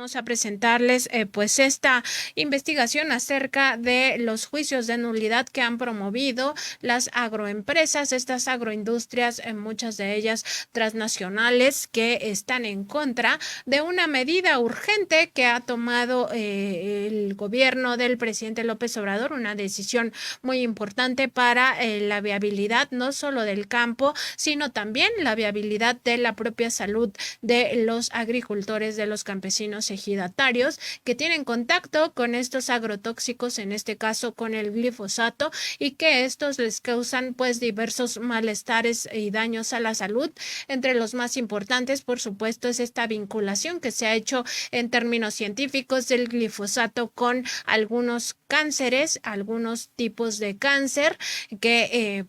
vamos a presentarles pues esta investigación acerca de los juicios de nulidad que han promovido las agroempresas, estas agroindustrias, muchas de ellas transnacionales, que están en contra de una medida urgente que ha tomado el gobierno del presidente López Obrador, una decisión muy importante para la viabilidad no solo del campo, sino también la viabilidad de la propia salud de los agricultores, de los campesinos ejidatarios que tienen contacto con estos agrotóxicos, en este caso con el glifosato, y que estos les causan pues diversos malestares y daños a la salud. Entre los más importantes, por supuesto, es esta vinculación que se ha hecho en términos científicos del glifosato con algunos cánceres, algunos tipos de cáncer que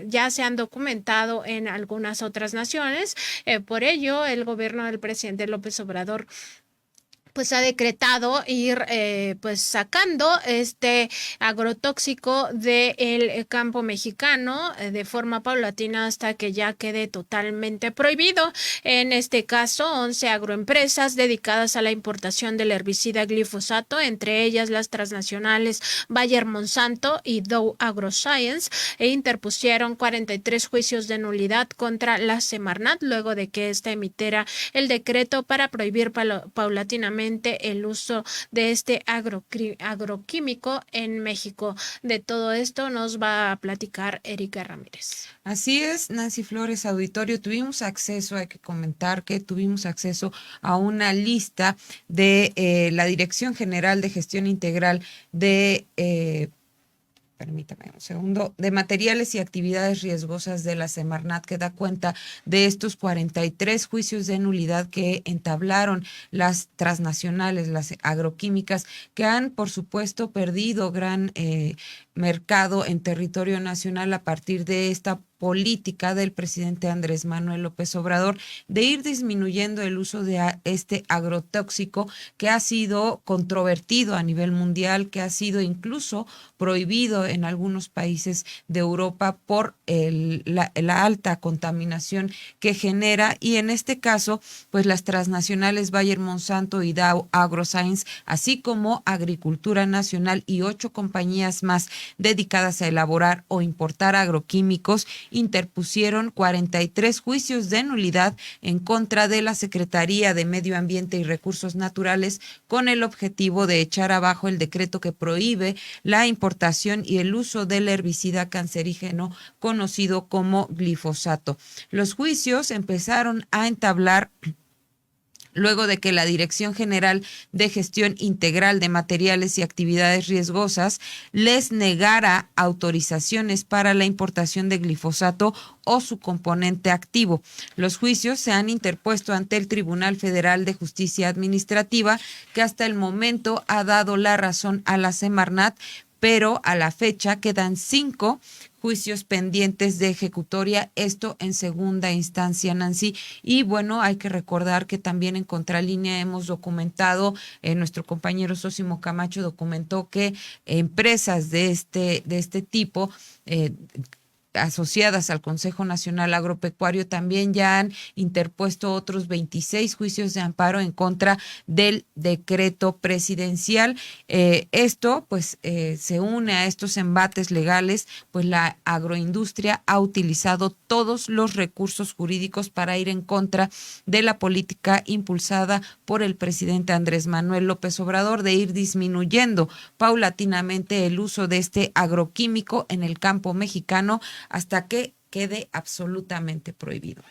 ya se han documentado en algunas otras naciones. Por ello, el gobierno del presidente López Obrador pues ha decretado ir pues sacando este agrotóxico del campo mexicano de forma paulatina hasta que ya quede totalmente prohibido. En este caso, 11 agroempresas dedicadas a la importación del herbicida glifosato, entre ellas las transnacionales Bayer Monsanto y Dow AgroScience, interpusieron 43 juicios de nulidad contra la Semarnat luego de que ésta emitiera el decreto para prohibir paulatinamente el uso de este agroquímico en México. De todo esto nos va a platicar Erika Ramírez. Así es, Nancy Flores, auditorio, tuvimos acceso, hay que comentar que tuvimos acceso a una lista de la Dirección General de Gestión Integral de permítame un segundo, de materiales y actividades riesgosas de la Semarnat, que da cuenta de estos 43 juicios de nulidad que entablaron las transnacionales, las agroquímicas, que han, por supuesto, perdido gran mercado en territorio nacional a partir de esta política del presidente Andrés Manuel López Obrador de ir disminuyendo el uso de este agrotóxico que ha sido controvertido a nivel mundial, que ha sido incluso prohibido en algunos países de Europa por la alta contaminación que genera, y en este caso pues las transnacionales Bayer Monsanto y Dow AgroScience, así como Agricultura Nacional y 8 compañías más dedicadas a elaborar o importar agroquímicos, interpusieron 43 juicios de nulidad en contra de la Secretaría de Medio Ambiente y Recursos Naturales con el objetivo de echar abajo el decreto que prohíbe la importación y el uso del herbicida cancerígeno conocido como glifosato. Los juicios empezaron a entablar luego de que la Dirección General de Gestión Integral de Materiales y Actividades Riesgosas les negara autorizaciones para la importación de glifosato o su componente activo. Los juicios se han interpuesto ante el Tribunal Federal de Justicia Administrativa, que hasta el momento ha dado la razón a la Semarnat, pero a la fecha quedan 5 juicios pendientes de ejecutoria, esto en segunda instancia, Nancy. Y bueno, hay que recordar que también en Contralínea hemos documentado, nuestro compañero Sósimo Camacho documentó que empresas de este tipo, asociadas al Consejo Nacional Agropecuario, también ya han interpuesto otros 26 juicios de amparo en contra del decreto presidencial. Esto pues se une a estos embates legales, pues la agroindustria ha utilizado todos los recursos jurídicos para ir en contra de la política impulsada por el presidente Andrés Manuel López Obrador de ir disminuyendo paulatinamente el uso de este agroquímico en el campo mexicano hasta que quede absolutamente prohibido.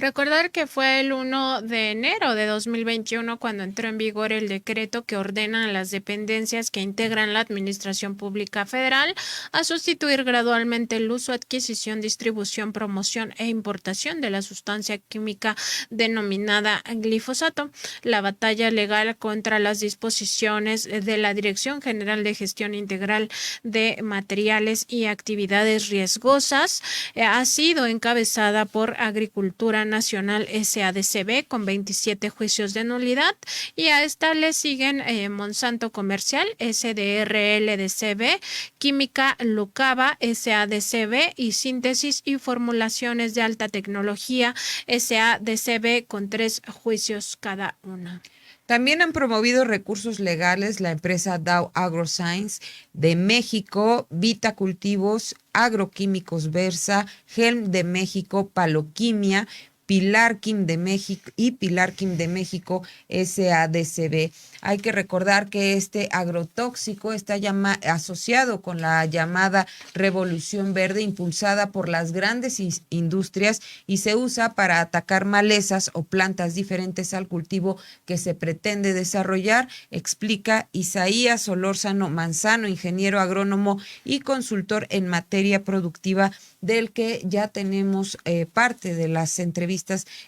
Recordar que fue el 1 de enero de 2021 cuando entró en vigor el decreto que ordena a las dependencias que integran la Administración Pública Federal a sustituir gradualmente el uso, adquisición, distribución, promoción e importación de la sustancia química denominada glifosato. La batalla legal contra las disposiciones de la Dirección General de Gestión Integral de Materiales y Actividades Riesgosas ha sido encabezada por Agricultura Nacional SADCB con 27 juicios de nulidad, y a esta le siguen Monsanto Comercial SDRLDCB, Química Lucaba SADCB y Síntesis y Formulaciones de Alta Tecnología SADCB con 3 juicios cada una. También han promovido recursos legales la empresa Dow AgroScience de México, Vita Cultivos, Agroquímicos Versa, Helm de México, Paloquimia, Pilar Kim de México y Pilar Kim de México SADCB. Hay que recordar que este agrotóxico está asociado con la llamada revolución verde impulsada por las grandes industrias y se usa para atacar malezas o plantas diferentes al cultivo que se pretende desarrollar, explica Isaías Solórzano Manzano, ingeniero agrónomo y consultor en materia productiva, del que ya tenemos parte de las entrevistas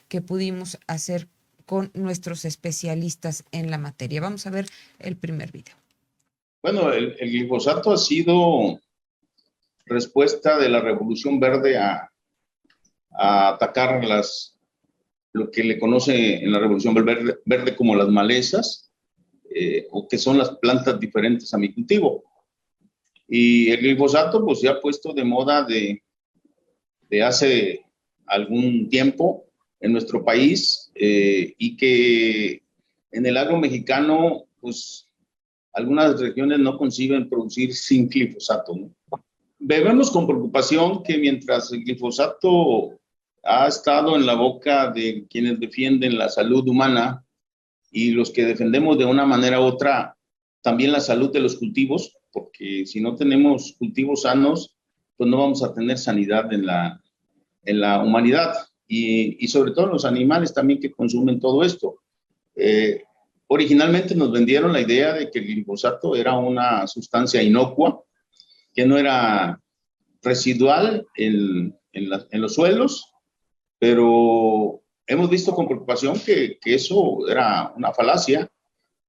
que pudimos hacer con nuestros especialistas en la materia. Vamos a ver el primer video. Bueno, el glifosato ha sido respuesta de la Revolución Verde a atacar lo que le conoce en la Revolución Verde como las malezas, o que son las plantas diferentes a mi cultivo. Y el glifosato pues se ha puesto de moda de hace algún tiempo en nuestro país, y que en el agro mexicano pues algunas regiones no conciben producir sin glifosato, ¿no? Vemos con preocupación que mientras el glifosato ha estado en la boca de quienes defienden la salud humana y los que defendemos de una manera u otra también la salud de los cultivos, porque si no tenemos cultivos sanos, pues no vamos a tener sanidad en la humanidad y sobre todo en los animales también que consumen todo esto. Originalmente nos vendieron la idea de que el glifosato era una sustancia inocua, que no era residual en los suelos, pero hemos visto con preocupación que eso era una falacia,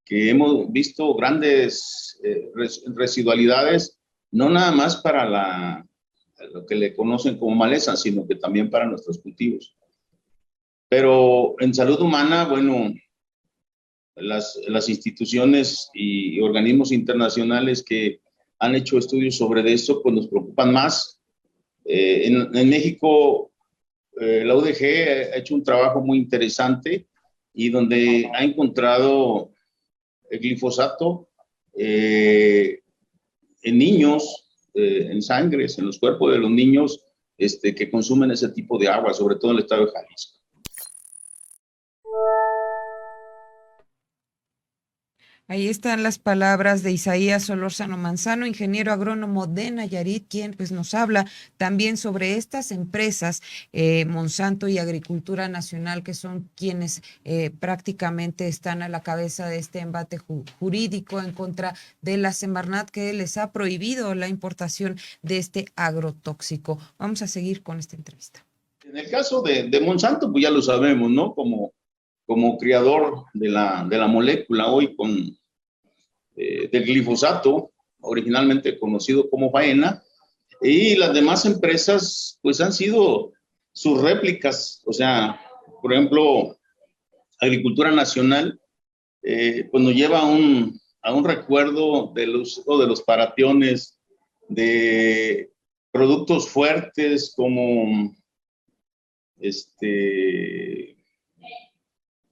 que hemos visto grandes residualidades, no nada más para lo que le conocen como maleza, sino que también para nuestros cultivos. Pero en salud humana, bueno, las instituciones y organismos internacionales que han hecho estudios sobre esto, pues nos preocupan más. En México, la UDG ha hecho un trabajo muy interesante y donde ha encontrado el glifosato en niños, en sangres, en los cuerpos de los niños que consumen ese tipo de agua, sobre todo en el estado de Jalisco. Ahí están las palabras de Isaías Solórzano Manzano, ingeniero agrónomo de Nayarit, quien pues nos habla también sobre estas empresas, Monsanto y Agricultura Nacional, que son quienes prácticamente están a la cabeza de este embate jurídico en contra de la Semarnat, que les ha prohibido la importación de este agrotóxico. Vamos a seguir con esta entrevista. En el caso de Monsanto, pues ya lo sabemos, ¿no? Como creador de la molécula hoy del glifosato, originalmente conocido como faena, y las demás empresas pues han sido sus réplicas. O sea, por ejemplo, Agricultura Nacional pues nos lleva a un recuerdo del uso de los parationes, de productos fuertes como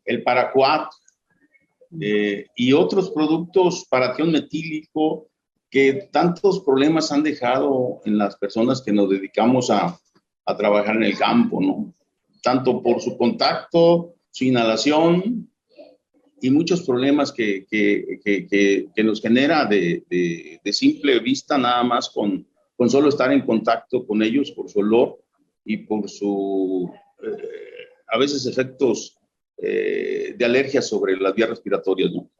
el paraquat, y otros productos, paratión metílico, que tantos problemas han dejado en las personas que nos dedicamos a trabajar en el campo, ¿no? Tanto por su contacto, su inhalación y muchos problemas que nos genera de simple vista, nada más con solo estar en contacto con ellos, por su olor y por su, a veces, efectos de alergia sobre las vías respiratorias, ¿no?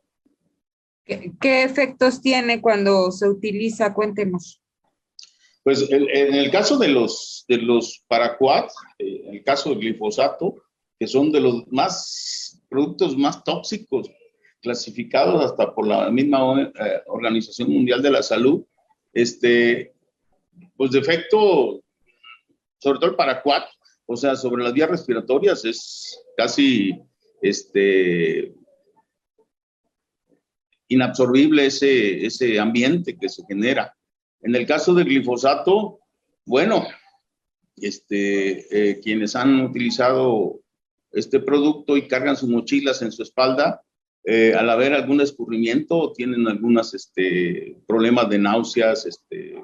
¿Qué efectos tiene cuando se utiliza? Cuéntenos. Pues en el caso de los paraquat, en el caso del glifosato, que son de los productos más tóxicos, clasificados hasta por la misma Organización Mundial de la Salud, pues de efecto, sobre todo el paraquat, o sea, sobre las vías respiratorias, es casi inabsorbible ese ambiente que se genera. En el caso del glifosato, bueno, quienes han utilizado este producto y cargan sus mochilas en su espalda, Al haber algún escurrimiento, tienen algunos problemas de náuseas,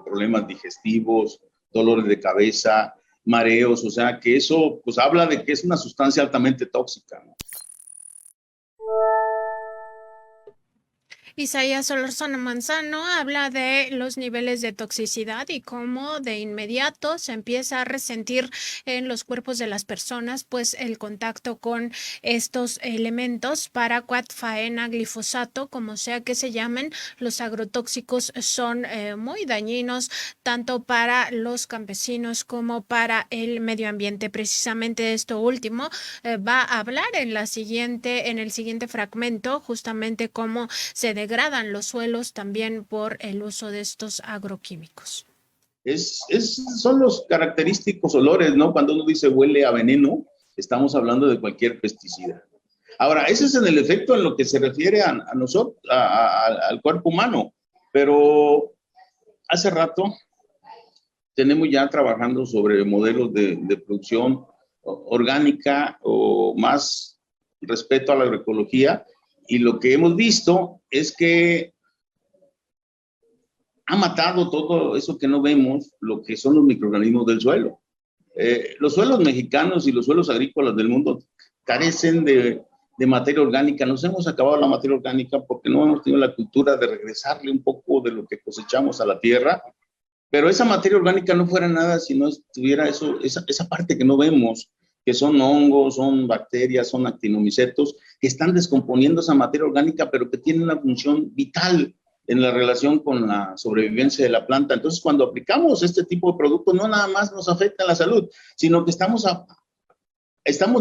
problemas digestivos, dolores de cabeza, mareos, o sea que eso pues habla de que es una sustancia altamente tóxica, ¿no? Isaías Solorzano Manzano habla de los niveles de toxicidad y cómo de inmediato se empieza a resentir en los cuerpos de las personas pues el contacto con estos elementos, paraquat, faena, glifosato, como sea que se llamen. Los agrotóxicos son muy dañinos tanto para los campesinos como para el medio ambiente. Precisamente esto último va a hablar en el siguiente fragmento, justamente cómo se degradan los suelos también por el uso de estos agroquímicos. Son los característicos olores, ¿no? Cuando uno dice huele a veneno, estamos hablando de cualquier pesticida. Ahora, ese es en el efecto en lo que se refiere a nosotros, al cuerpo humano, pero hace rato tenemos ya trabajando sobre modelos de producción orgánica o más respeto a la agroecología, y lo que hemos visto es que ha matado todo eso que no vemos, lo que son los microorganismos del suelo. Los suelos mexicanos y los suelos agrícolas del mundo carecen de materia orgánica. Nos hemos acabado la materia orgánica porque no hemos tenido la cultura de regresarle un poco de lo que cosechamos a la tierra, pero esa materia orgánica no fuera nada si no estuviera esa parte que no vemos, que son hongos, son bacterias, son actinomicetos, que están descomponiendo esa materia orgánica, pero que tienen una función vital en la relación con la sobrevivencia de la planta. Entonces, cuando aplicamos este tipo de productos, no nada más nos afecta la salud, sino que estamos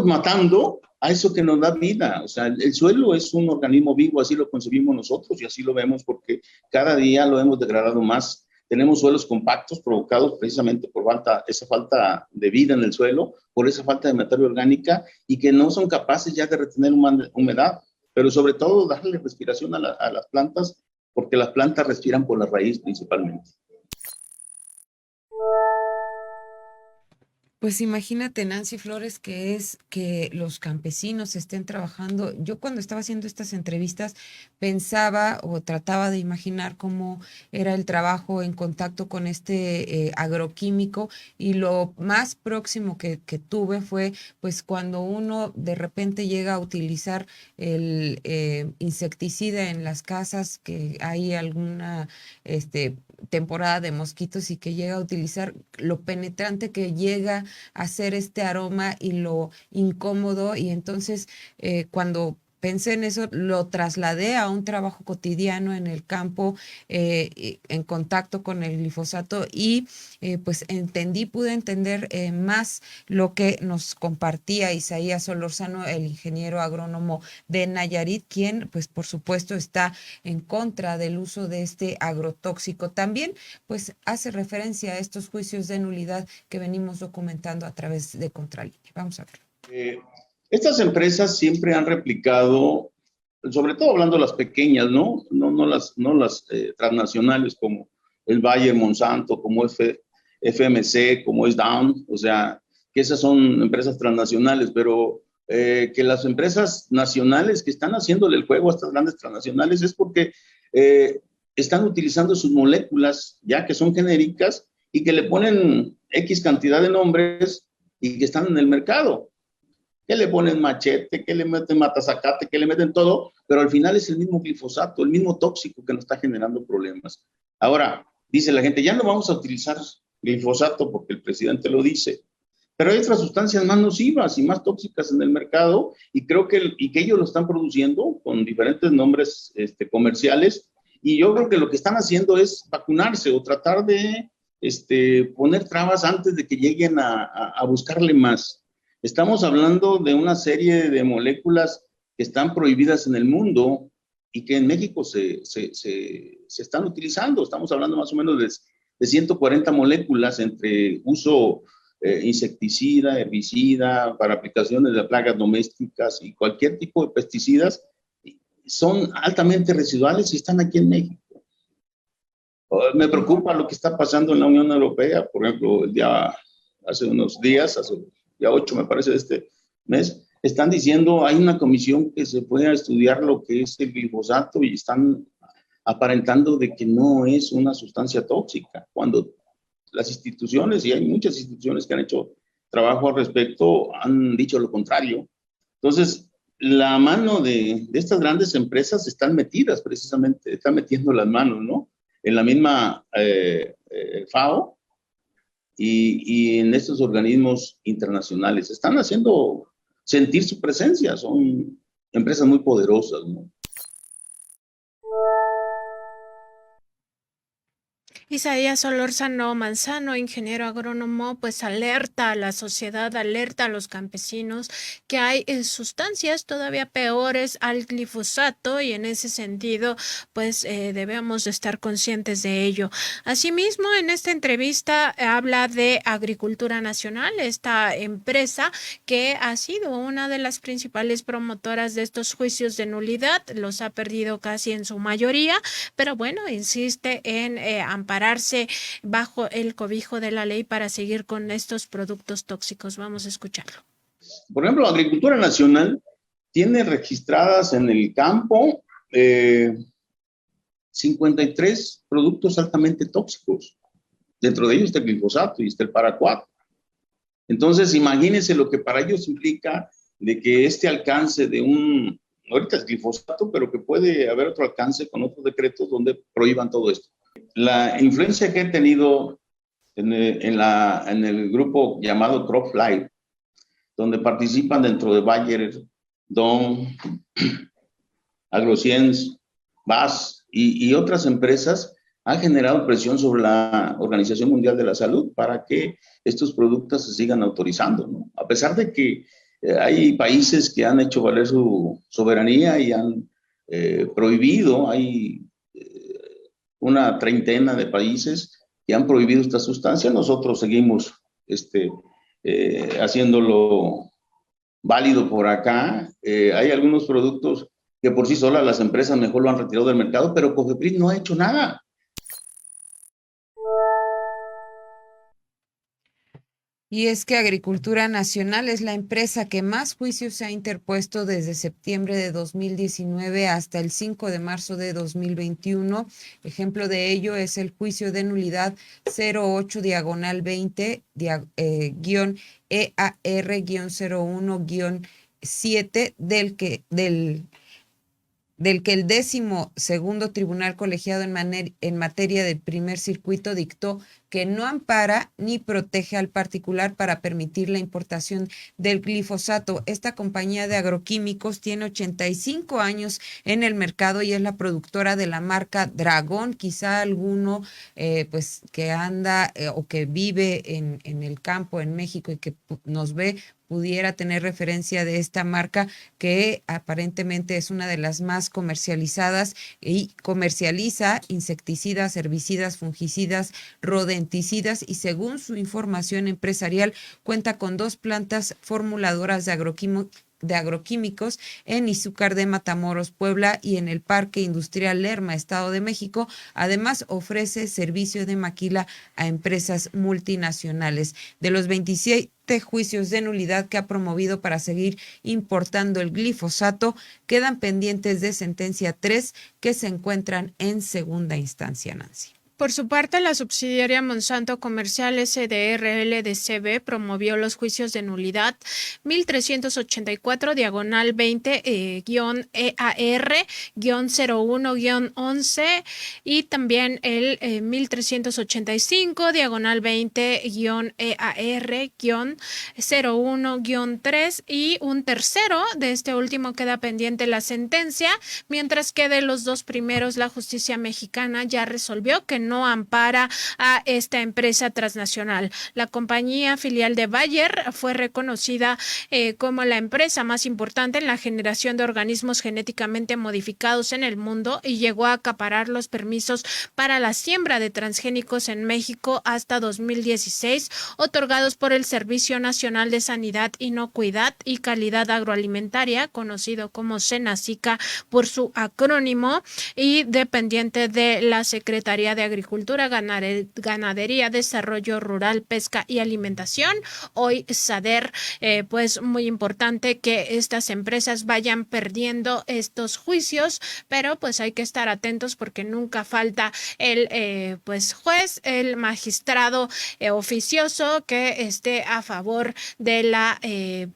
matando a eso que nos da vida. O sea, el suelo es un organismo vivo, así lo concebimos nosotros y así lo vemos porque cada día lo hemos degradado más. Tenemos suelos compactos provocados precisamente por esa falta de vida en el suelo, por esa falta de materia orgánica y que no son capaces ya de retener humedad, pero sobre todo darle respiración a las plantas, porque las plantas respiran por la raíz principalmente. Pues imagínate, Nancy Flores, que es que los campesinos estén trabajando. Yo cuando estaba haciendo estas entrevistas pensaba o trataba de imaginar cómo era el trabajo en contacto con este agroquímico, y lo más próximo que tuve fue pues cuando uno de repente llega a utilizar el insecticida en las casas, que hay alguna temporada de mosquitos y que llega a utilizar lo penetrante que llega a hacer este aroma y lo incómodo, y entonces cuando pensé en eso, lo trasladé a un trabajo cotidiano en el campo, en contacto con el glifosato, y pues pude entender más lo que nos compartía Isaías Solorzano, el ingeniero agrónomo de Nayarit, quien pues por supuesto está en contra del uso de este agrotóxico. También pues hace referencia a estos juicios de nulidad que venimos documentando a través de Contralínea. Vamos a ver. Estas empresas siempre han replicado, sobre todo hablando de las pequeñas, no las transnacionales como el Bayer, Monsanto, como FMC, como es Dow, o sea, que esas son empresas transnacionales, pero que las empresas nacionales que están haciéndole el juego a estas grandes transnacionales es porque están utilizando sus moléculas ya que son genéricas y que le ponen X cantidad de nombres y que están en el mercado. Que le ponen machete, que le meten matazacate, que le meten todo, pero al final es el mismo glifosato, el mismo tóxico que nos está generando problemas. Ahora, dice la gente, ya no vamos a utilizar glifosato porque el presidente lo dice, pero hay otras sustancias más nocivas y más tóxicas en el mercado y creo que ellos lo están produciendo con diferentes nombres comerciales, y yo creo que lo que están haciendo es vacunarse o tratar de poner trabas antes de que lleguen a buscarle más. Estamos hablando de una serie de moléculas que están prohibidas en el mundo y que en México se están utilizando. Estamos hablando más o menos de 140 moléculas entre uso insecticida, herbicida, para aplicaciones de plagas domésticas y cualquier tipo de pesticidas. Son altamente residuales y están aquí en México. Me preocupa lo que está pasando en la Unión Europea. Por ejemplo, hace unos días, hace ya 8 me parece de este mes, están diciendo, hay una comisión que se fue a estudiar lo que es el glifosato y están aparentando de que no es una sustancia tóxica, cuando las instituciones, y hay muchas instituciones que han hecho trabajo al respecto, han dicho lo contrario. Entonces, la mano de estas grandes empresas están metidas precisamente, están metiendo las manos, ¿no? En la misma FAO y en estos organismos internacionales. Están haciendo sentir su presencia, son empresas muy poderosas, ¿no? Isaías Solórzano Manzano, ingeniero agrónomo, pues alerta a la sociedad, alerta a los campesinos que hay sustancias todavía peores al glifosato y en ese sentido pues debemos estar conscientes de ello. Asimismo, en esta entrevista habla de Agricultura Nacional, esta empresa que ha sido una de las principales promotoras de estos juicios de nulidad, los ha perdido casi en su mayoría, pero bueno, insiste en ampararse bajo el cobijo de la ley para seguir con estos productos tóxicos. Vamos a escucharlo. Por ejemplo, Agricultura Nacional tiene registradas en el campo 53 productos altamente tóxicos. Dentro de ellos está el glifosato y está el paraquat. Entonces, imagínense lo que para ellos implica de que este alcance de ahorita es glifosato, pero que puede haber otro alcance con otros decretos donde prohíban todo esto. La influencia que he tenido en el grupo llamado CropLife, donde participan dentro de Bayer, DON, AgroScience, BAS y otras empresas, ha generado presión sobre la Organización Mundial de la Salud para que estos productos se sigan autorizando, ¿no? A pesar de que hay países que han hecho valer su soberanía y han prohibido, hay una treintena de países que han prohibido esta sustancia, nosotros seguimos haciéndolo válido por acá. Hay algunos productos que por sí solas las empresas mejor lo han retirado del mercado, pero COFEPRIS no ha hecho nada. Y es que Agricultura Nacional es la empresa que más juicios se ha interpuesto desde septiembre de 2019 hasta el 5 de marzo de 2021. Ejemplo de ello es el juicio de nulidad 08-EAR-01-7 del que el 12º Tribunal Colegiado en materia del primer circuito dictó que no ampara ni protege al particular para permitir la importación del glifosato. Esta compañía de agroquímicos tiene 85 años en el mercado y es la productora de la marca Dragón. Quizá alguno pues que anda o que vive en el campo en México y que nos ve pudiera tener referencia de esta marca que aparentemente es una de las más comercializadas y comercializa insecticidas, herbicidas, fungicidas, rodenticidas y según su información empresarial cuenta con 2 plantas formuladoras de agroquímicos en Izúcar de Matamoros, Puebla y en el Parque Industrial Lerma, Estado de México. Además, ofrece servicio de maquila a empresas multinacionales. De los 27 juicios de nulidad que ha promovido para seguir importando el glifosato, quedan pendientes de sentencia 3 que se encuentran en segunda instancia, Nancy. Por su parte, la subsidiaria Monsanto Comercial SDRL de CB promovió los juicios de nulidad 1384-20-EAR-01-11 y también el 1385-20-EAR-01-3 y un tercero. De este último queda pendiente la sentencia, mientras que de los 2 primeros la justicia mexicana ya resolvió que no ampara a esta empresa transnacional. La compañía filial de Bayer fue reconocida como la empresa más importante en la generación de organismos genéticamente modificados en el mundo y llegó a acaparar los permisos para la siembra de transgénicos en México hasta 2016, otorgados por el Servicio Nacional de Sanidad, Inocuidad y Calidad Agroalimentaria, conocido como SENASICA por su acrónimo, y dependiente de la Secretaría de Agricultura Agricultura, Ganadería, Desarrollo Rural, Pesca y Alimentación. Hoy SADER, pues muy importante que estas empresas vayan perdiendo estos juicios, pero pues hay que estar atentos porque nunca falta el pues juez, el magistrado oficioso que esté a favor de la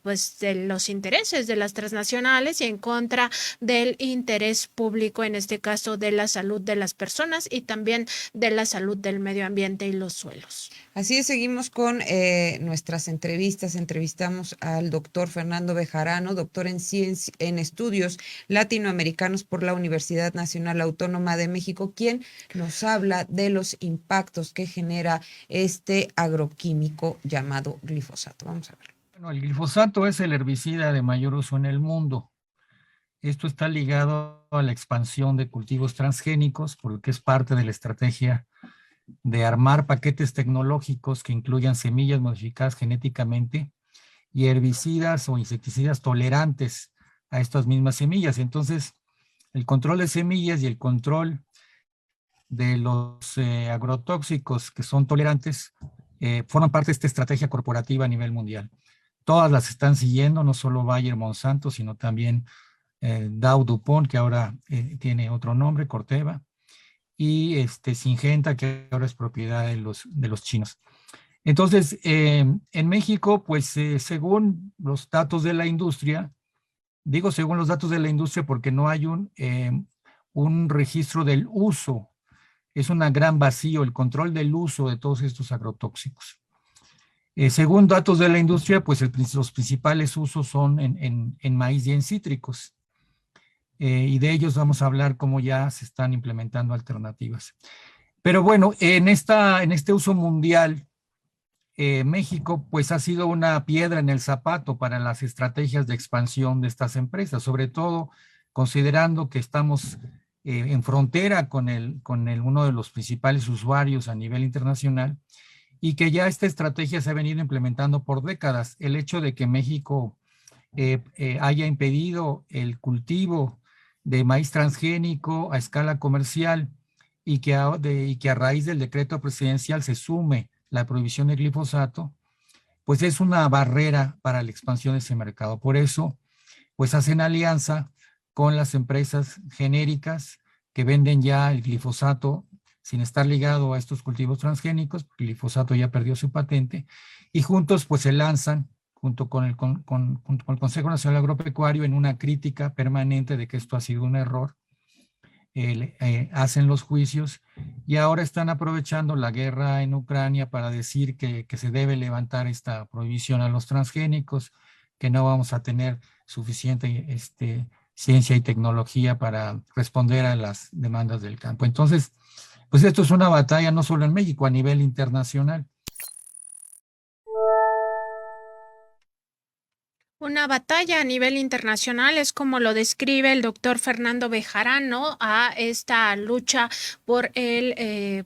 pues de los intereses de las transnacionales y en contra del interés público, en este caso de la salud de las personas y también de la salud del medio ambiente y los suelos. Así es, seguimos con nuestras entrevistas. Entrevistamos al doctor Fernando Bejarano, doctor en estudios latinoamericanos por la Universidad Nacional Autónoma de México, quien nos habla de los impactos que genera este agroquímico llamado glifosato. Vamos a verlo. Bueno, el glifosato es el herbicida de mayor uso en el mundo. Esto está ligado a la expansión de cultivos transgénicos porque es parte de la estrategia de armar paquetes tecnológicos que incluyan semillas modificadas genéticamente y herbicidas o insecticidas tolerantes a estas mismas semillas. Entonces, el control de semillas y el control de los agrotóxicos que son tolerantes forman parte de esta estrategia corporativa a nivel mundial. Todas las están siguiendo, no solo Bayer, Monsanto, sino también Dow, DuPont, que ahora tiene otro nombre, Corteva, y Syngenta, que ahora es propiedad de los chinos. Entonces, en México, pues según los datos de la industria, digo según los datos de la industria porque no hay un registro del uso, es un gran vacío el control del uso de todos estos agrotóxicos. Según datos de la industria, pues los principales usos son en maíz y en cítricos. Y de ellos vamos a hablar cómo ya se están implementando alternativas. Pero bueno, en este uso mundial, México pues ha sido una piedra en el zapato para las estrategias de expansión de estas empresas, sobre todo considerando que estamos en frontera con uno de los principales usuarios a nivel internacional y que ya esta estrategia se ha venido implementando por décadas. El hecho de que México haya impedido el cultivo de maíz transgénico a escala comercial y que a raíz del decreto presidencial se sume la prohibición de glifosato, pues es una barrera para la expansión de ese mercado. Por eso, pues hacen alianza con las empresas genéricas que venden ya el glifosato sin estar ligado a estos cultivos transgénicos, porque el glifosato ya perdió su patente, y juntos pues se lanzan junto con el Consejo Nacional Agropecuario en una crítica permanente de que esto ha sido un error. Hacen los juicios y ahora están aprovechando la guerra en Ucrania para decir que se debe levantar esta prohibición a los transgénicos, que no vamos a tener suficiente ciencia y tecnología para responder a las demandas del campo. Entonces, pues esto es una batalla no solo en México, a nivel internacional. Una batalla a nivel internacional es como lo describe el doctor Fernando Bejarano a esta lucha por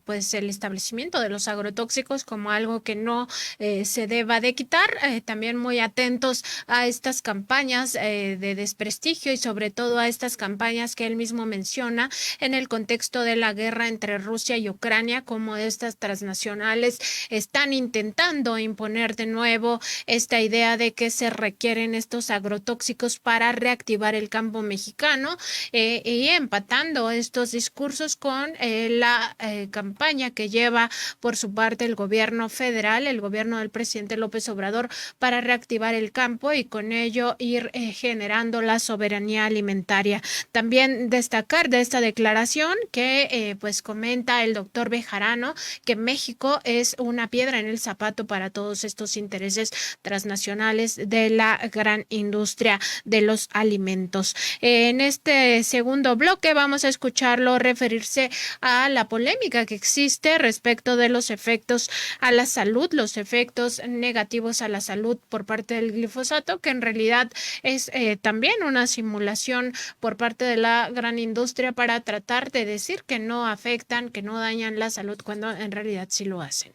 pues el establecimiento de los agrotóxicos como algo que no se deba de quitar. También muy atentos a estas campañas de desprestigio y sobre todo a estas campañas que él mismo menciona en el contexto de la guerra entre Rusia y Ucrania, como estas transnacionales están intentando imponer de nuevo esta idea de que se requieren estos agrotóxicos para reactivar el campo mexicano y empatando estos discursos con la campaña que lleva por su parte el gobierno federal, el gobierno del presidente López Obrador para reactivar el campo y con ello ir generando la soberanía alimentaria. También destacar de esta declaración que pues comenta el doctor Bejarano que México es una piedra en el zapato para todos estos intereses transnacionales de la gran industria de los alimentos. En este segundo bloque vamos a escucharlo referirse a la polémica que existe respecto de los efectos a la salud, los efectos negativos a la salud por parte del glifosato, que en realidad es también una simulación por parte de la gran industria para tratar de decir que no afectan, que no dañan la salud, cuando en realidad sí lo hacen.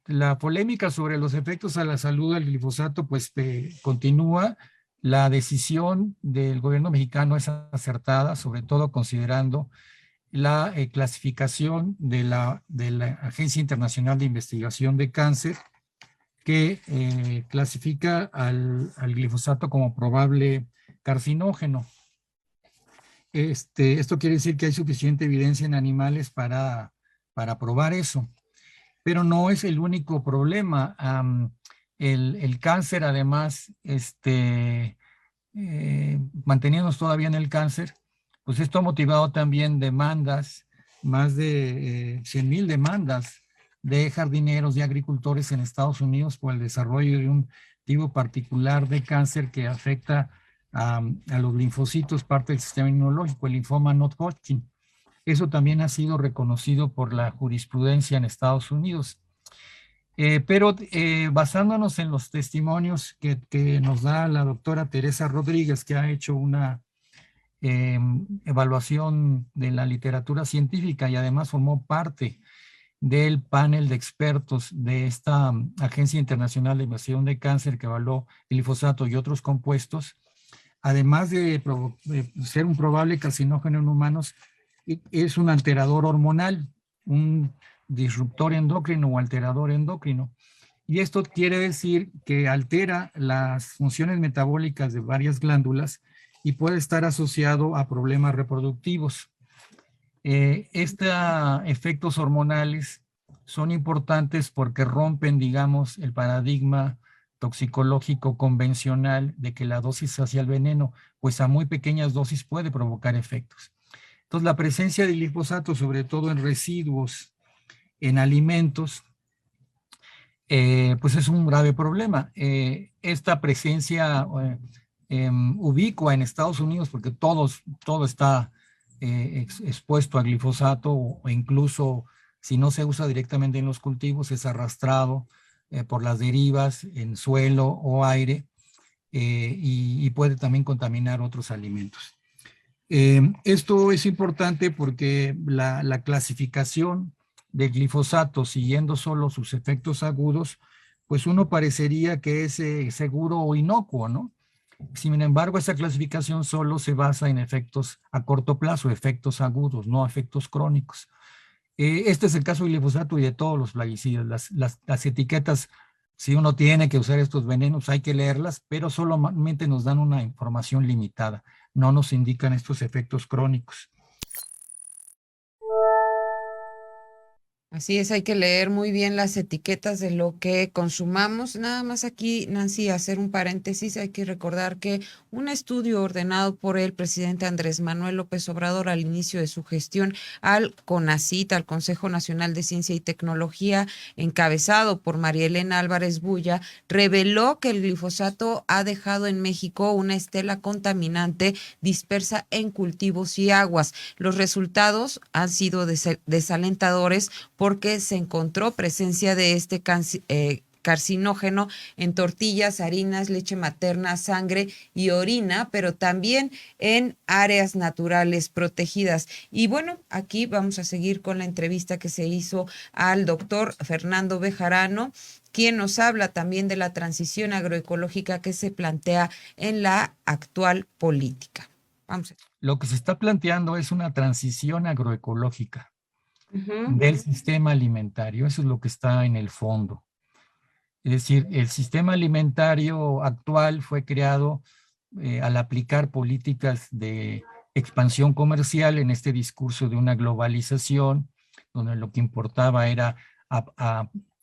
La polémica sobre los efectos a la salud del glifosato pues continúa. La decisión del gobierno mexicano es acertada, sobre todo considerando la clasificación de la Agencia Internacional de Investigación de Cáncer, que clasifica al glifosato como probable carcinógeno. Esto quiere decir que hay suficiente evidencia en animales para probar eso. Pero no es el único problema. El cáncer, además, manteniéndonos todavía en el cáncer, pues esto ha motivado también demandas, más de 100,000 demandas de jardineros, de agricultores en Estados Unidos por el desarrollo de un tipo particular de cáncer que afecta a los linfocitos, parte del sistema inmunológico, el linfoma non-Hodgkin. Eso también ha sido reconocido por la jurisprudencia en Estados Unidos. Pero basándonos en los testimonios que nos da la doctora Teresa Rodríguez, que ha hecho una evaluación de la literatura científica y además formó parte del panel de expertos de esta Agencia Internacional de Investigación de Cáncer que evaluó el glifosato y otros compuestos, además de ser un probable carcinógeno en humanos, es un alterador hormonal, un disruptor endocrino o alterador endocrino. Y esto quiere decir que altera las funciones metabólicas de varias glándulas y puede estar asociado a problemas reproductivos. Estos efectos hormonales son importantes porque rompen, digamos, el paradigma toxicológico convencional de que la dosis hacia el veneno, pues a muy pequeñas dosis puede provocar efectos. Entonces, la presencia de glifosato, sobre todo en residuos, en alimentos, pues es un grave problema. Esta presencia ubicua en Estados Unidos, porque todo está expuesto a glifosato, o incluso si no se usa directamente en los cultivos, es arrastrado por las derivas en suelo o aire, y puede también contaminar otros alimentos. Esto es importante porque la clasificación de glifosato siguiendo solo sus efectos agudos, pues uno parecería que es seguro o inocuo, ¿no? Sin embargo, esa clasificación solo se basa en efectos a corto plazo, efectos agudos, no efectos crónicos. Este es el caso del glifosato y de todos los plaguicidas. Las etiquetas, si uno tiene que usar estos venenos, hay que leerlas, pero solamente nos dan una información limitada, no nos indican estos efectos crónicos. Así es, hay que leer muy bien las etiquetas de lo que consumamos. Nada más aquí, Nancy, hacer un paréntesis. Hay que recordar que un estudio ordenado por el presidente Andrés Manuel López Obrador al inicio de su gestión al CONACYT, al Consejo Nacional de Ciencia y Tecnología, encabezado por María Elena Álvarez Bulla, reveló que el glifosato ha dejado en México una estela contaminante dispersa en cultivos y aguas. Los resultados han sido desalentadores porque se encontró presencia de este carcinógeno en tortillas, harinas, leche materna, sangre y orina, pero también en áreas naturales protegidas. Y bueno, aquí vamos a seguir con la entrevista que se hizo al doctor Fernando Bejarano, quien nos habla también de la transición agroecológica que se plantea en la actual política. Vamos a ver. Lo que se está planteando es una transición agroecológica Uh-huh. del sistema alimentario. Eso es lo que está en el fondo. Es decir, el sistema alimentario actual fue creado al aplicar políticas de expansión comercial en este discurso de una globalización, donde lo que importaba era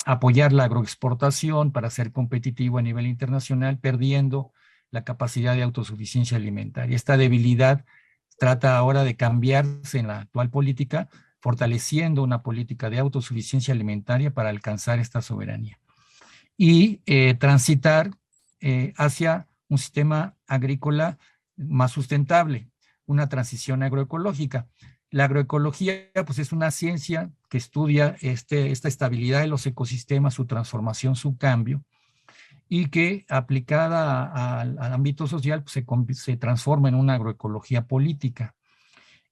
apoyar la agroexportación para ser competitivo a nivel internacional, perdiendo la capacidad de autosuficiencia alimentaria. Esta debilidad trata ahora de cambiarse en la actual política, fortaleciendo una política de autosuficiencia alimentaria para alcanzar esta soberanía y transitar hacia un sistema agrícola más sustentable, una transición agroecológica. La agroecología, pues, es una ciencia que estudia esta estabilidad de los ecosistemas, su transformación, su cambio, y que aplicada al ámbito social pues, se transforma en una agroecología política.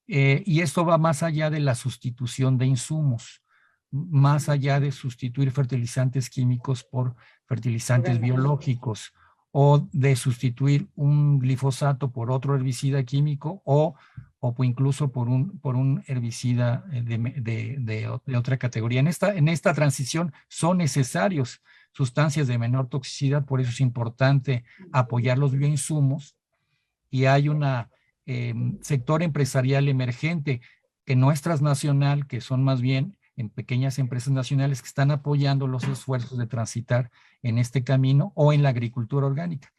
Y esto va más allá de la sustitución de insumos, más allá de sustituir fertilizantes químicos por fertilizantes biológicos, o de sustituir un glifosato por otro herbicida químico, o o incluso por un herbicida de otra categoría. En esta transición son necesarios sustancias de menor toxicidad, por eso es importante apoyar los bioinsumos, y hay un sector empresarial emergente que no es transnacional, que son más bien en pequeñas empresas nacionales que están apoyando los esfuerzos de transitar en este camino o en la agricultura orgánica.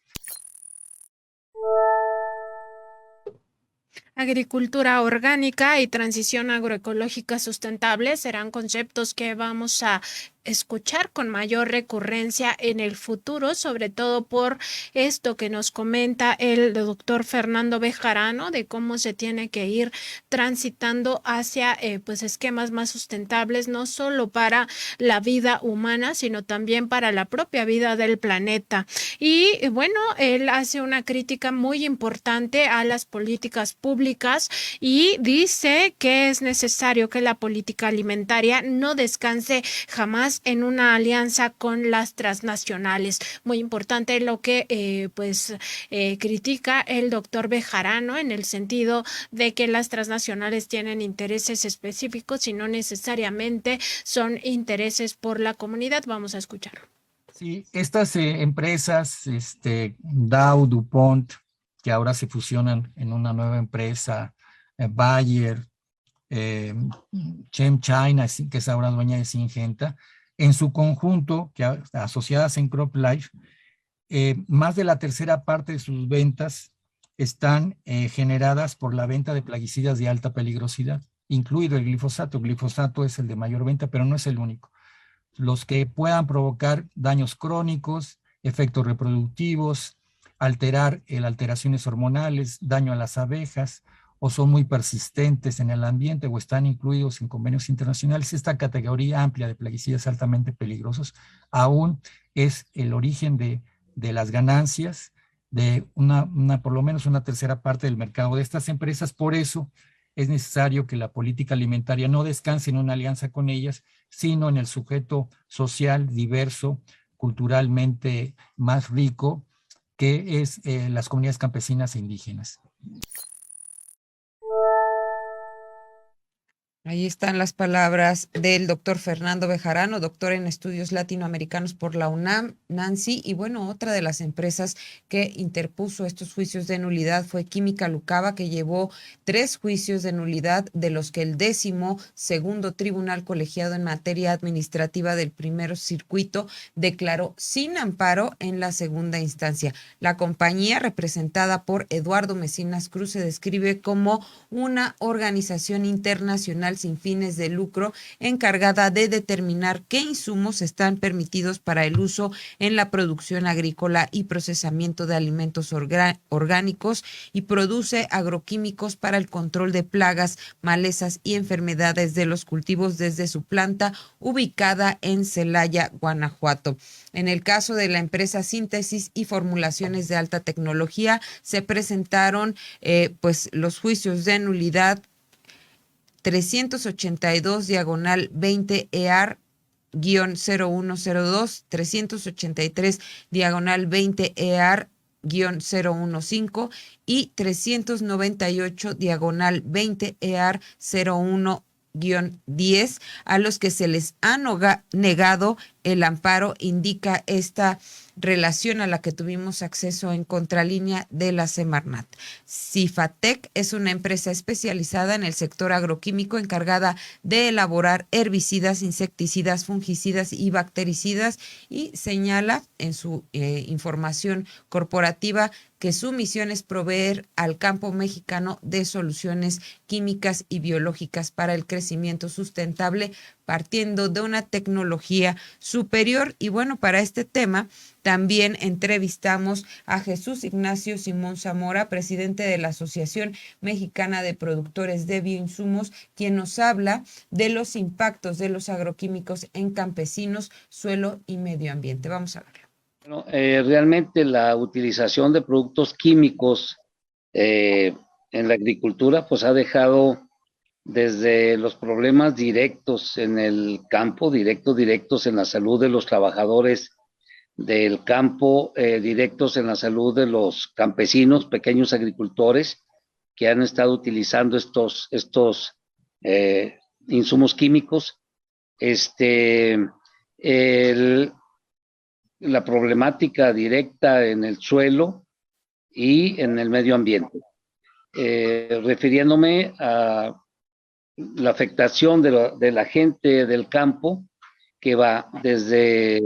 Agricultura orgánica y transición agroecológica sustentable serán conceptos que vamos a escuchar con mayor recurrencia en el futuro, sobre todo por esto que nos comenta el doctor Fernando Bejarano, de cómo se tiene que ir transitando hacia pues esquemas más sustentables, no solo para la vida humana, sino también para la propia vida del planeta. Y bueno, él hace una crítica muy importante a las políticas públicas y dice que es necesario que la política alimentaria no descanse jamás en una alianza con las transnacionales. Muy importante lo que critica el doctor Bejarano, en el sentido de que las transnacionales tienen intereses específicos y no necesariamente son intereses por la comunidad. Vamos a escucharlo. Sí, estas empresas, Dow, DuPont, que ahora se fusionan en una nueva empresa, Bayer, ChemChina, que es ahora dueña de Syngenta, en su conjunto, que asociadas en CropLife, más de la tercera parte de sus ventas están generadas por la venta de plaguicidas de alta peligrosidad, incluido el glifosato. El glifosato es el de mayor venta, pero no es el único. Los que puedan provocar daños crónicos, efectos reproductivos, alteraciones hormonales, daño a las abejas, o son muy persistentes en el ambiente o están incluidos en convenios internacionales. Esta categoría amplia de plaguicidas altamente peligrosos aún es el origen de las ganancias de por lo menos una tercera parte del mercado de estas empresas. Por eso es necesario que la política alimentaria no descanse en una alianza con ellas, sino en el sujeto social diverso, culturalmente más rico, que es las comunidades campesinas e indígenas. Ahí están las palabras del doctor Fernando Bejarano, doctor en estudios latinoamericanos por la UNAM, Nancy. Y bueno, otra de las empresas que interpuso estos juicios de nulidad fue Química Lucaba, que llevó 3 juicios de nulidad, de los que el 12º Tribunal Colegiado en Materia Administrativa del Primer Circuito declaró sin amparo en la segunda instancia. La compañía, representada por Eduardo Mecinas Cruz, se describe como una organización internacional sin fines de lucro encargada de determinar qué insumos están permitidos para el uso en la producción agrícola y procesamiento de alimentos orgánicos, y produce agroquímicos para el control de plagas, malezas y enfermedades de los cultivos desde su planta ubicada en Celaya, Guanajuato. En el caso de la empresa Síntesis y Formulaciones de Alta Tecnología, se presentaron los juicios de nulidad 382/20 EAR-0102, 383/20 EAR-015 y 398/20 EAR-01-10, a los que se les ha negado el amparo, indica esta relación a la que tuvimos acceso en contralínea de la Semarnat. Cifatec es una empresa especializada en el sector agroquímico encargada de elaborar herbicidas, insecticidas, fungicidas y bactericidas, y señala en su información corporativa que su misión es proveer al campo mexicano de soluciones químicas y biológicas para el crecimiento sustentable, partiendo de una tecnología superior. Y bueno, para este tema también entrevistamos a Jesús Ignacio Simón Zamora, presidente de la Asociación Mexicana de Productores de Bioinsumos, quien nos habla de los impactos de los agroquímicos en campesinos, suelo y medio ambiente. Vamos a verlo. Bueno, realmente la utilización de productos químicos en la agricultura pues ha dejado desde los problemas directos en el campo, directos en la salud de los trabajadores del campo, directos en la salud de los campesinos, pequeños agricultores, que han estado utilizando estos insumos químicos, la problemática directa en el suelo y en el medio ambiente. Refiriéndome a la afectación de la gente del campo, que va desde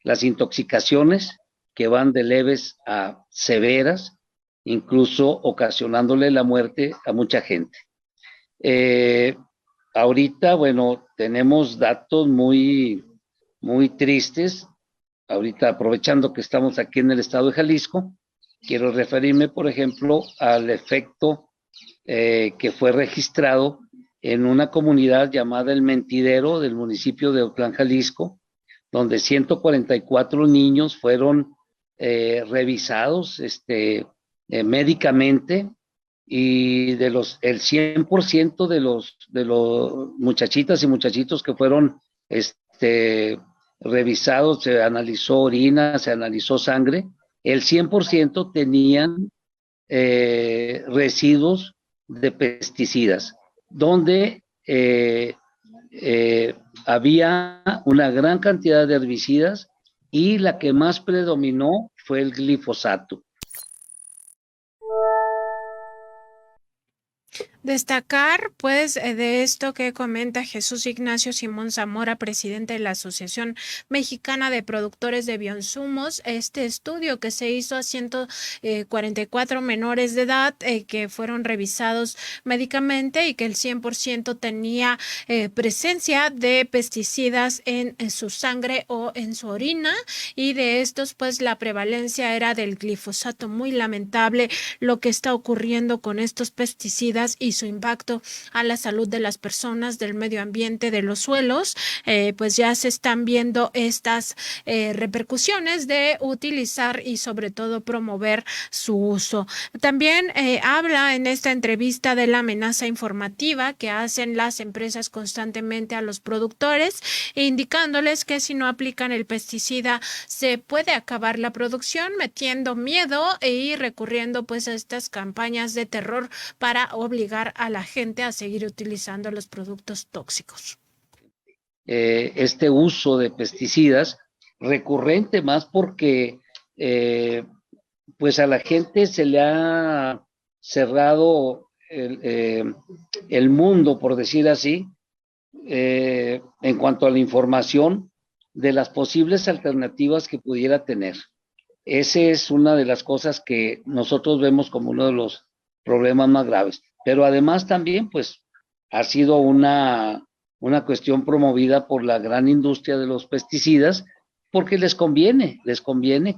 las intoxicaciones, que van de leves a severas, incluso ocasionándole la muerte a mucha gente. Ahorita, bueno, tenemos datos muy, muy tristes. Ahorita, aprovechando que estamos aquí en el estado de Jalisco, quiero referirme, por ejemplo, al efecto que fue registrado en una comunidad llamada El Mentidero del municipio de Autlán, Jalisco, donde 144 niños fueron revisados médicamente, y el 100% de los muchachitas y muchachitos que fueron revisados, se analizó orina, se analizó sangre, el 100% tenían residuos de pesticidas, donde había una gran cantidad de herbicidas, y la que más predominó fue el glifosato. Destacar, pues, de esto que comenta Jesús Ignacio Simón Zamora, presidente de la Asociación Mexicana de Productores de Bioinsumos, este estudio que se hizo a 144 menores de edad que fueron revisados médicamente, y que el 100% tenía presencia de pesticidas en su sangre o en su orina, y de estos, pues, la prevalencia era del glifosato. Muy lamentable lo que está ocurriendo con estos pesticidas y su impacto a la salud de las personas, del medio ambiente, de los suelos. Pues ya se están viendo estas repercusiones de utilizar y sobre todo promover su uso. También habla en esta entrevista de la amenaza informativa que hacen las empresas constantemente a los productores, indicándoles que si no aplican el pesticida se puede acabar la producción, metiendo miedo y recurriendo, pues, a estas campañas de terror para obligar a la gente a seguir utilizando los productos tóxicos. Este uso de pesticidas recurrente, más porque pues a la gente se le ha cerrado el mundo, por decir así, en cuanto a la información de las posibles alternativas que pudiera tener. Esa es una de las cosas que nosotros vemos como uno de los problemas más graves. Pero además también, pues, ha sido una cuestión promovida por la gran industria de los pesticidas, porque les conviene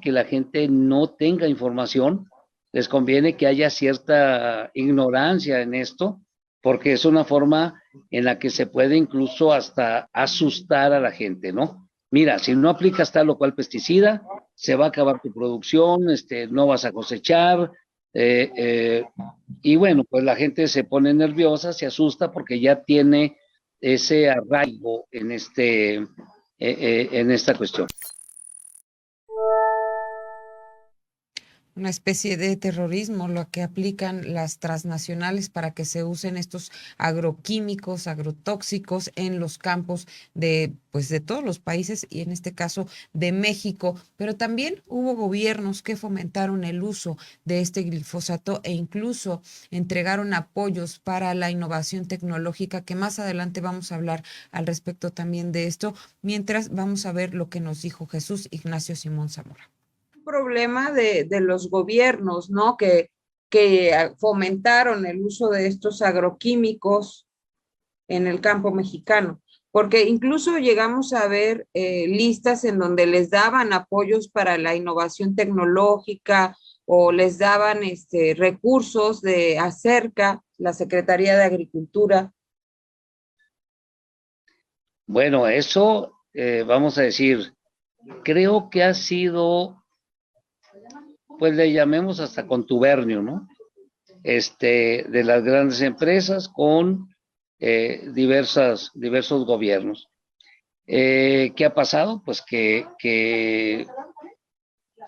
que la gente no tenga información, les conviene que haya cierta ignorancia en esto, porque es una forma en la que se puede incluso hasta asustar a la gente, ¿no? Mira, si no aplicas tal o cual pesticida, se va a acabar tu producción, no vas a cosechar, y bueno, pues la gente se pone nerviosa, se asusta, porque ya tiene ese arraigo en esta cuestión. Una especie de terrorismo lo que aplican las transnacionales para que se usen estos agroquímicos, agrotóxicos en los campos de, pues, de todos los países, y en este caso de México. Pero también hubo gobiernos que fomentaron el uso de este glifosato e incluso entregaron apoyos para la innovación tecnológica, que más adelante vamos a hablar al respecto también de esto. Mientras, vamos a ver lo que nos dijo Jesús Ignacio Simón Zamora. Problema de los gobiernos, ¿no? Que fomentaron el uso de estos agroquímicos en el campo mexicano, porque incluso llegamos a ver listas en donde les daban apoyos para la innovación tecnológica, o les daban recursos de Acerca, la Secretaría de Agricultura. Bueno, eso, vamos a decir, creo que ha sido, pues le llamemos hasta contubernio, ¿no? De las grandes empresas con diversos gobiernos. ¿Qué ha pasado? Pues que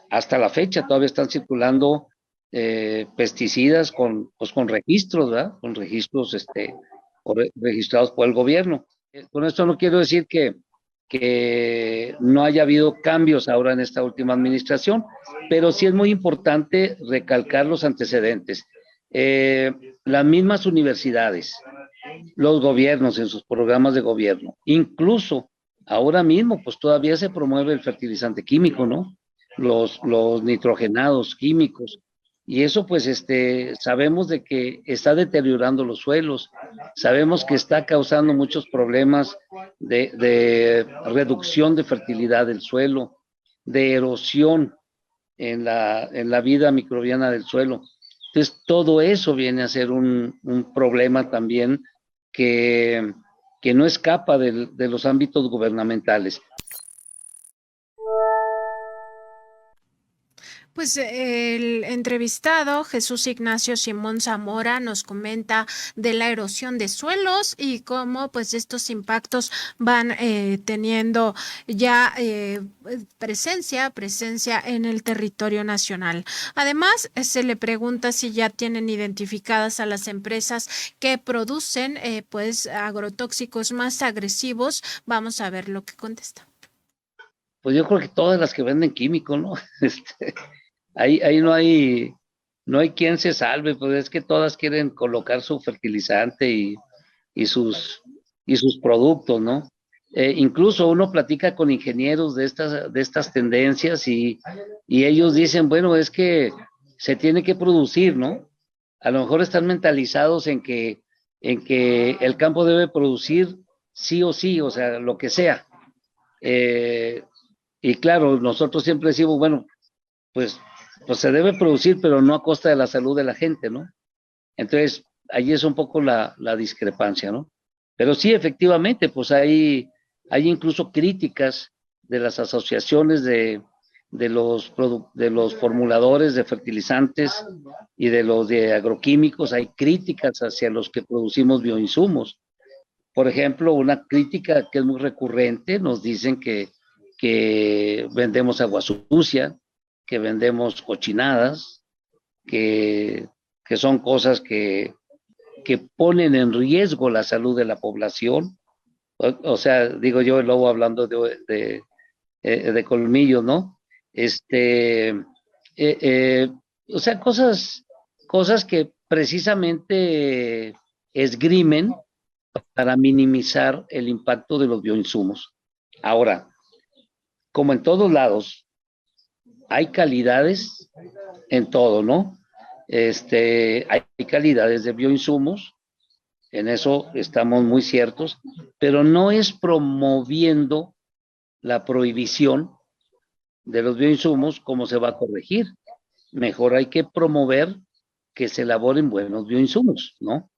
hasta la fecha todavía están circulando pesticidas con registros, ¿verdad? Con registros registrados por el gobierno. Con esto no quiero decir que no haya habido cambios ahora en esta última administración, pero sí es muy importante recalcar los antecedentes. Las mismas universidades, los gobiernos en sus programas de gobierno, incluso ahora mismo, pues todavía se promueve el fertilizante químico, ¿no? Los nitrogenados químicos. Y eso, pues, sabemos de que está deteriorando los suelos, sabemos que está causando muchos problemas de reducción de fertilidad del suelo, de erosión en la vida microbiana del suelo. Entonces, todo eso viene a ser un problema también que no escapa de los ámbitos gubernamentales. Pues el entrevistado Jesús Ignacio Simón Zamora nos comenta de la erosión de suelos y cómo pues estos impactos van teniendo ya presencia en el territorio nacional. Además, se le pregunta si ya tienen identificadas a las empresas que producen pues agrotóxicos más agresivos. Vamos a ver lo que contesta. Pues yo creo que todas las que venden químicos, ¿no? Ahí no hay quien se salve, pues es que todas quieren colocar su fertilizante y sus productos, ¿no? Incluso uno platica con ingenieros de estas tendencias y ellos dicen, bueno, es que se tiene que producir, ¿no? A lo mejor están mentalizados en que el campo debe producir sí o sí, o sea, lo que sea. Y claro, nosotros siempre decimos, bueno, pues se debe producir, pero no a costa de la salud de la gente, ¿no? Entonces, ahí es un poco la discrepancia, ¿no? Pero sí, efectivamente, pues hay incluso críticas de las asociaciones de los formuladores de fertilizantes y de los de agroquímicos, hay críticas hacia los que producimos bioinsumos. Por ejemplo, una crítica que es muy recurrente, nos dicen que vendemos agua sucia, que vendemos cochinadas, que son cosas que ponen en riesgo la salud de la población. O sea, digo yo, luego hablando de colmillos, ¿no? O sea, cosas que precisamente esgrimen para minimizar el impacto de los bioinsumos. Ahora, como en todos lados, hay calidades en todo, ¿no? Hay calidades de bioinsumos, en eso estamos muy ciertos, pero no es promoviendo la prohibición de los bioinsumos como se va a corregir. Mejor hay que promover que se elaboren buenos bioinsumos, ¿no?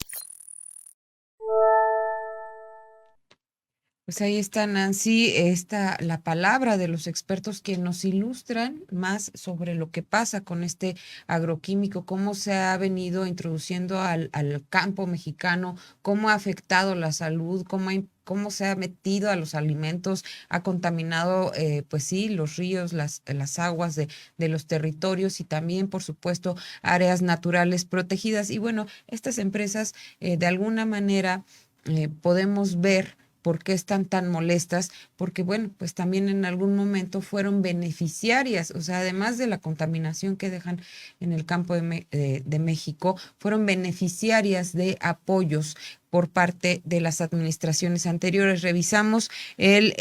Pues ahí está, Nancy, la palabra de los expertos que nos ilustran más sobre lo que pasa con este agroquímico, cómo se ha venido introduciendo al campo mexicano, cómo ha afectado la salud, cómo se ha metido a los alimentos, ha contaminado, pues sí, los ríos, las aguas de los territorios y también, por supuesto, áreas naturales protegidas. Y bueno, estas empresas, de alguna manera, podemos ver por qué están tan molestas, porque bueno, pues también en algún momento fueron beneficiarias, o sea, además de la contaminación que dejan en el campo de México, fueron beneficiarias de apoyos por parte de las administraciones anteriores. Revisamos el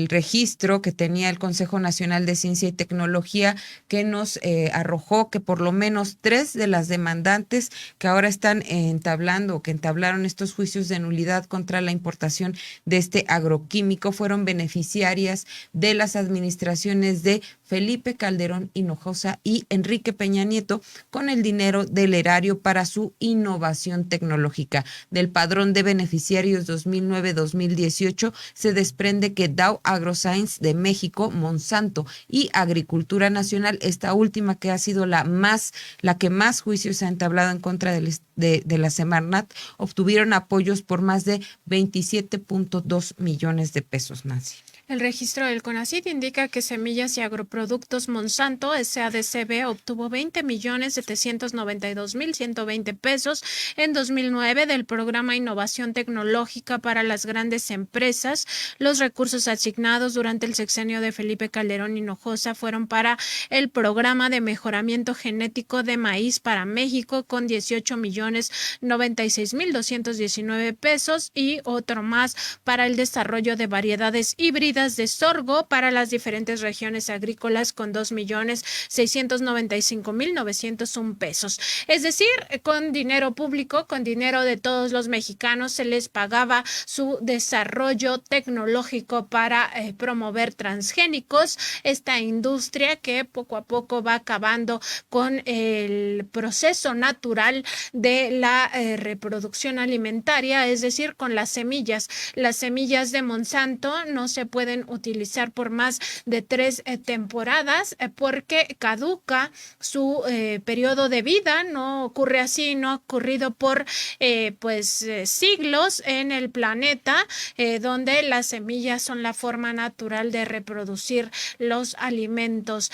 registro que tenía el Consejo Nacional de Ciencia y Tecnología, que nos arrojó que por lo menos 3 de las demandantes que ahora están entablando o que entablaron estos juicios de nulidad contra la importación de este agroquímico fueron beneficiarias de las administraciones de Felipe Calderón Hinojosa y Enrique Peña Nieto, con el dinero del erario para su innovación tecnológica. Del padrón de beneficiarios 2009-2018 se desprende que Dow AgroScience de México, Monsanto y Agricultura Nacional, esta última que ha sido la que más juicios ha entablado en contra de la Semarnat, obtuvieron apoyos por más de 27.2 millones de pesos, Nancy. El registro del CONACYT indica que Semillas y Agroproductos Monsanto SADCB obtuvo 20.792.120 pesos en 2009 del programa Innovación Tecnológica para las Grandes Empresas. Los recursos asignados durante el sexenio de Felipe Calderón Hinojosa fueron para el programa de mejoramiento genético de maíz para México con 18.096.219 pesos y otro más para el desarrollo de variedades híbridas de sorgo para las diferentes regiones agrícolas con 2.695.901 pesos. Es decir, con dinero público, con dinero de todos los mexicanos, se les pagaba su desarrollo tecnológico para promover transgénicos, esta industria que poco a poco va acabando con el proceso natural de la reproducción alimentaria, es decir, con las semillas. Las semillas de Monsanto no se pueden utilizar por más de 3 temporadas porque caduca su periodo de vida. No ocurre así, no ha ocurrido por siglos en el planeta, donde las semillas son la forma natural de reproducir los alimentos.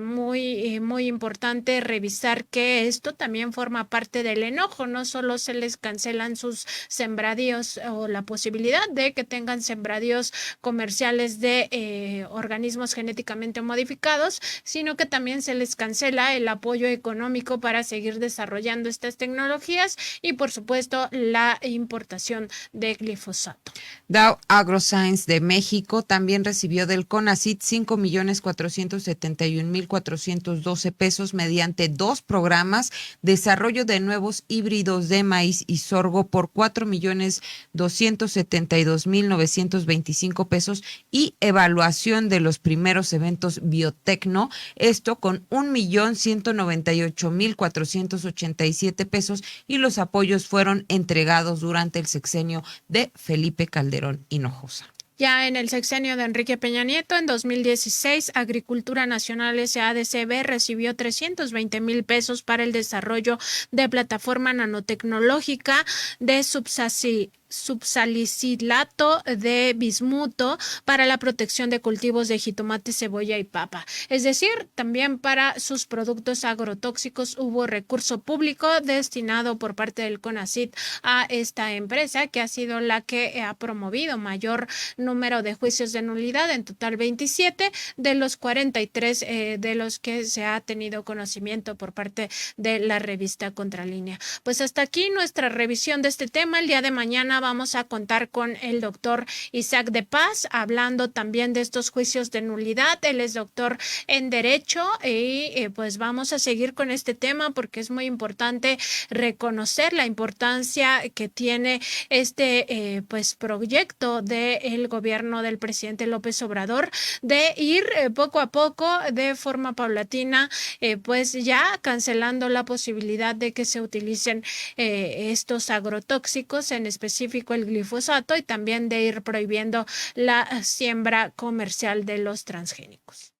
Muy importante revisar que esto también forma parte del enojo. No solo se les cancelan sus sembradíos o la posibilidad de que tengan sembradíos comerciales de organismos genéticamente modificados, sino que también se les cancela el apoyo económico para seguir desarrollando estas tecnologías y, por supuesto, la importación de glifosato. Dow AgroScience de México también recibió del CONACYT 5.471.412 pesos mediante 2 programas, desarrollo de nuevos híbridos de maíz y sorgo por 4.272.925 pesos y evaluación de los primeros eventos Biotecno, esto con 1.198.487 pesos, y los apoyos fueron entregados durante el sexenio de Felipe Calderón Hinojosa. Ya en el sexenio de Enrique Peña Nieto, en 2016, Agricultura Nacional SADCB recibió 320,000 pesos para el desarrollo de plataforma nanotecnológica de subsalicilato de bismuto para la protección de cultivos de jitomate, cebolla y papa. Es decir, también para sus productos agrotóxicos hubo recurso público destinado por parte del CONACYT a esta empresa, que ha sido la que ha promovido mayor número de juicios de nulidad, en total 27 de los 43 de los que se ha tenido conocimiento por parte de la revista Contralínea. Pues hasta aquí nuestra revisión de este tema. El día de mañana vamos a contar con el doctor Isaac de Paz, hablando también de estos juicios de nulidad. Él es doctor en Derecho y pues vamos a seguir con este tema porque es muy importante reconocer la importancia que tiene este proyecto del gobierno del presidente López Obrador de ir poco a poco, de forma paulatina, pues ya cancelando la posibilidad de que se utilicen estos agrotóxicos, en específico el glifosato, y también de ir prohibiendo la siembra comercial de los transgénicos.